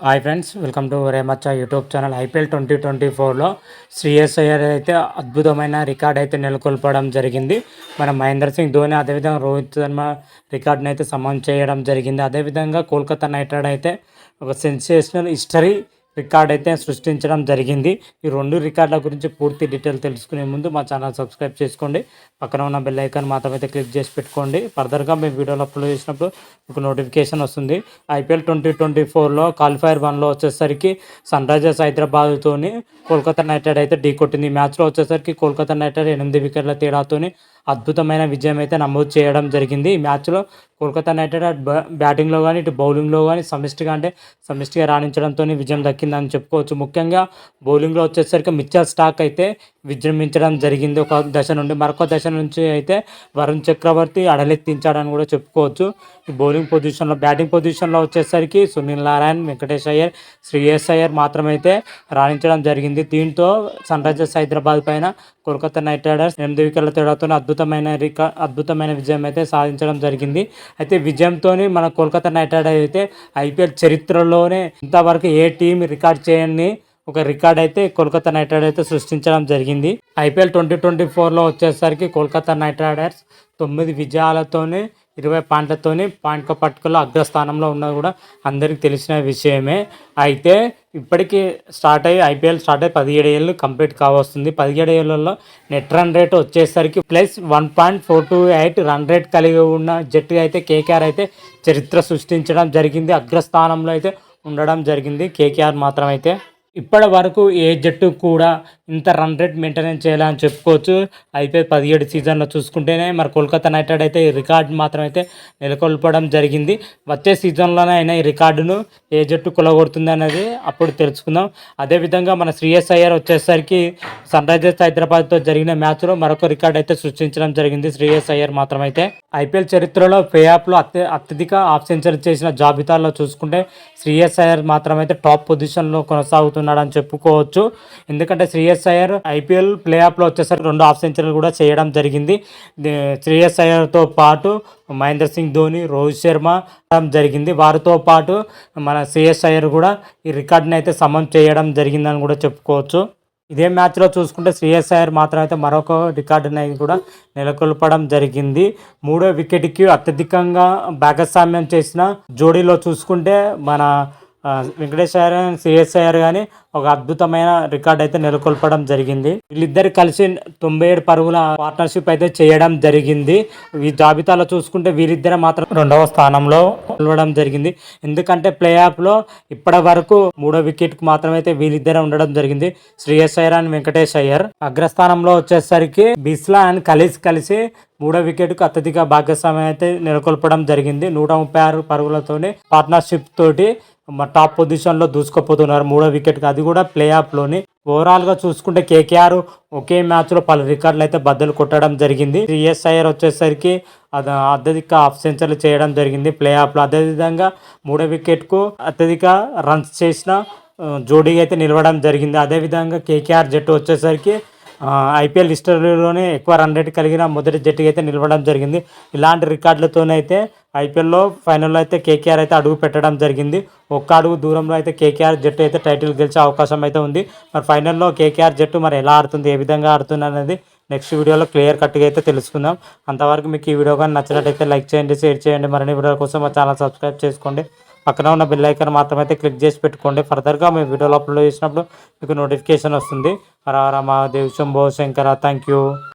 Hi friends, welcome to రేమచ్చ YouTube channel. IPL 2024లో శ్రేయస్ అయ్యర్ అయితే అద్భుతమైన రికార్డ్ అయితే నెలకొల్పడం జరిగింది. మన మహేంద్ర సింగ్ ధోని, అదేవిధంగా రోహిత్ శర్మ రికార్డుని అయితే సమం చేయడం జరిగింది. అదేవిధంగా కోల్కతా నైట్ రైడర్ అయితే ఒక సెన్సేషనల్ హిస్టరీ రికార్డ్ అయితే సృష్టించడం జరిగింది. ఈ రెండు రికార్డుల గురించి పూర్తి డీటెయిల్ తెలుసుకునే ముందు మా ఛానల్ సబ్స్క్రైబ్ చేసుకోండి. పక్కన ఉన్న బెల్ ఐకాన్ మాత్రం అయితే క్లిక్ చేసి పెట్టుకోండి. ఫర్దర్గా మేము వీడియోలో అప్లోడ్ చేసినప్పుడు మీకు నోటిఫికేషన్ వస్తుంది. ఐపీఎల్ 2024లో క్వాలిఫైర్ 1లో వచ్చేసరికి సన్ రైజర్స్ హైదరాబాద్తోని కోల్కతా నైట్ రైడర్ అయితే ఢీకొట్టింది. ఈ మ్యాచ్లో వచ్చేసరికి కోల్కతా నైట్ రైడర్ 8 వికెట్ల తేడాతోని అద్భుతమైన విజయం అయితే నమోదు చేయడం జరిగింది. ఈ మ్యాచ్లో కోల్కతా నైట్ రైడర్ బ్యాటింగ్లో కానీ ఇటు బౌలింగ్లో కానీ సమిష్టిగా రాణించడంతో విజయం దక్కిందని చెప్పుకోవచ్చు. ముఖ్యంగా బౌలింగ్లో వచ్చేసరికి మిచెల్ స్టార్క్ అయితే విజృంభించడం జరిగింది. ఒక దశ నుండి మరొక దశ నుంచి అయితే వరుణ్ చక్రవర్తి అడలెత్తించాడని కూడా చెప్పుకోవచ్చు. ఈ బౌలింగ్ పొజిషన్లో, బ్యాటింగ్ పొజిషన్లో వచ్చేసరికి సునీల్ నారాయణ్, వెంకటేష్ అయ్యర్, శ్రేయస్ అయ్యర్ మాత్రమైతే రాణించడం జరిగింది. దీంతో సన్ రైజర్స్ హైదరాబాద్ పైన కోల్కతా నైట్ రైడర్స్ 8 వికెట్ల తేడాతో అద్భుతమైన విజయం అయితే సాధించడం జరిగింది. అయితే విజయంతో మన కోల్కతా నైట్ రైడర్ అయితే ఐపీఎల్ చరిత్రలోనే ఇంతవరకు ఏ టీం రికార్డ్ చేయని ఒక రికార్డ్ అయితే కోల్కతా నైట్ రైడర్ అయితే సృష్టించడం జరిగింది. ఐపీఎల్ 2024లో వచ్చేసరికి కోల్కతా నైట్ రైడర్స్ 9 విజయాలతోనే 20 పాయింట్లతోని పాయింట్ పట్టుకలో అగ్రస్థానంలో ఉన్నది కూడా అందరికీ తెలిసిన విషయమే. అయితే ఇప్పటికీ ఐపీఎల్ స్టార్ట్ అయ్యి 17 ఏళ్ళు కంప్లీట్ కావస్తుంది. 17 ఏళ్లలో నెట్ రన్ రేట్ వచ్చేసరికి +1.428 రన్ రేట్ కలిగి ఉన్న జట్టుగా అయితే కేకేఆర్ అయితే చరిత్ర సృష్టించడం జరిగింది. అగ్రస్థానంలో అయితే ఉండడం జరిగింది కేకేఆర్ మాత్రం. అయితే ఇప్పటి వరకు ఏ జట్టు కూడా ఇంత రన్ రేట్ మెయింటైన్ చేయాలని చెప్పుకోవచ్చు. ఐపీఎల్ 17 సీజన్లో చూసుకుంటేనే మరి కోల్కతా నైట్ రైడర్ అయితే ఈ రికార్డు మాత్రం అయితే నెలకొల్పడం జరిగింది. వచ్చే సీజన్లోనే అయినా ఈ రికార్డును ఏ జట్టు కొలగొడుతుంది అనేది అప్పుడు తెలుసుకుందాం. అదేవిధంగా మన శ్రేయస్ అయ్యర్ వచ్చేసరికి సన్ రైజర్స్ హైదరాబాద్తో జరిగిన మ్యాచ్లో మరొక రికార్డు అయితే సృష్టించడం జరిగింది. శ్రేయస్ అయ్యర్ మాత్రం అయితే ఐపీఎల్ చరిత్రలో ప్లేఆఫ్లో అత్యధిక హాఫ్ సెంచరీ చేసిన జాబితాలో చూసుకుంటే శ్రేయస్ అయ్యర్ మాత్రం అయితే టాప్ పొజిషన్లో కొనసాగుతున్నాడని చెప్పుకోవచ్చు. ఎందుకంటే శ్రేయస్ అయ్యర్ ఐపీఎల్ ప్లేఆఫ్లో వచ్చేసరికి 2 హాఫ్ సెంచరీలు కూడా చేయడం జరిగింది. శ్రేయస్ అయ్యర్తో పాటు మహేంద్ర సింగ్ ధోని, రోహిత్ శర్మ జరిగింది. వారితో పాటు మన శ్రేయస్ అయ్యర్ కూడా ఈ రికార్డుని అయితే సమం చేయడం జరిగిందని కూడా చెప్పుకోవచ్చు. ఇదే మ్యాచ్లో చూసుకుంటే శ్రేయస్ అయ్యర్ మాత్రం అయితే మరొక రికార్డుని కూడా నెలకొల్పడం జరిగింది. 3వ వికెట్కి అత్యధికంగా భాగస్వామ్యం చేసిన జోడీలో చూసుకుంటే మన వెంకటేష్ అయ్యర్, శ్రేయస్ అయ్యర్ కానీ ఒక అద్భుతమైన రికార్డ్ అయితే నెలకొల్పడం జరిగింది. వీళ్ళిద్దరు కలిసి 97 పరుగుల పార్ట్నర్షిప్ అయితే చేయడం జరిగింది. ఈ జాబితాలో చూసుకుంటే వీరిద్దరు మాత్రం 2వ స్థానంలో నిలవడం జరిగింది. ఎందుకంటే ప్లే ఆఫ్లో ఇప్పటి వరకు 3వ వికెట్కి మాత్రమే అయితే వీరిద్దరే ఉండడం జరిగింది. శ్రేయస్ అయ్యర్ అండ్ వెంకటేష్ అయ్యర్. అగ్రస్థానంలో వచ్చేసరికి బిస్లా అండ్ కలిసి 3వ వికెట్కు అత్యధిక భాగస్వామ్యం అయితే నెలకొల్పడం జరిగింది. 136 పరుగులతోనే పార్ట్నర్షిప్ తోటి టాప్ పొజిషన్లో దూసుకుపోతున్నారు 3వ వికెట్కి, అది కూడా ప్లే ఆఫ్లోని. ఓవరాల్గా చూసుకుంటే కేకేఆర్ ఒకే మ్యాచ్లో పలు రికార్డులు అయితే బద్దలు కొట్టడం జరిగింది. శ్రేయస్ అయ్యర్ వచ్చేసరికి అత్యధిక హాఫ్ సెంచరీలు చేయడం జరిగింది ప్లే ఆఫ్లో. అదేవిధంగా 3వ వికెట్కు అత్యధిక రన్స్ చేసిన జోడీగా అయితే నిలవడం జరిగింది. అదేవిధంగా కేకేఆర్ జట్టు వచ్చేసరికి ఐపీఎల్ హిస్టరీలోనే ఎక్కువ రన్ రేట్ కలిగిన మొదటి జట్టుగా అయితే నిలవడం జరిగింది. ఇలాంటి రికార్డులతోనైతే ఐపీఎల్లో ఫైనల్లో అయితే కేకేఆర్ అయితే అడుగు పెట్టడం జరిగింది. ఒక్క అడుగు దూరంలో అయితే కేకేఆర్ జట్టు అయితే టైటిల్ గెలిచే అవకాశం అయితే ఉంది. మరి ఫైనల్లో కేకేఆర్ జట్టు మరి ఎలా ఆడుతుంది, ఏ విధంగా ఆడుతుంది అనేది నెక్స్ట్ వీడియోలో క్లియర్ కట్గా అయితే తెలుసుకుందాం. అంతవరకు మీకు ఈ వీడియో కానీ నచ్చినట్టయితే లైక్ చేయండి, షేర్ చేయండి. మరిన్ని వీడియోల కోసం మా ఛానల్ సబ్స్క్రైబ్ చేసుకోండి. పక్కన ఉన్న బెల్ ఐకాన్ మాత్రమైతే క్లిక్ చేసి పెట్టుకోండి. ఫర్దర్గా మేము వీడియోలో అప్లోడ్ చేసినప్పుడు మీకు నోటిఫికేషన్ వస్తుంది. హర హర మహాదేవ్, శంభో శంకర. Thank you.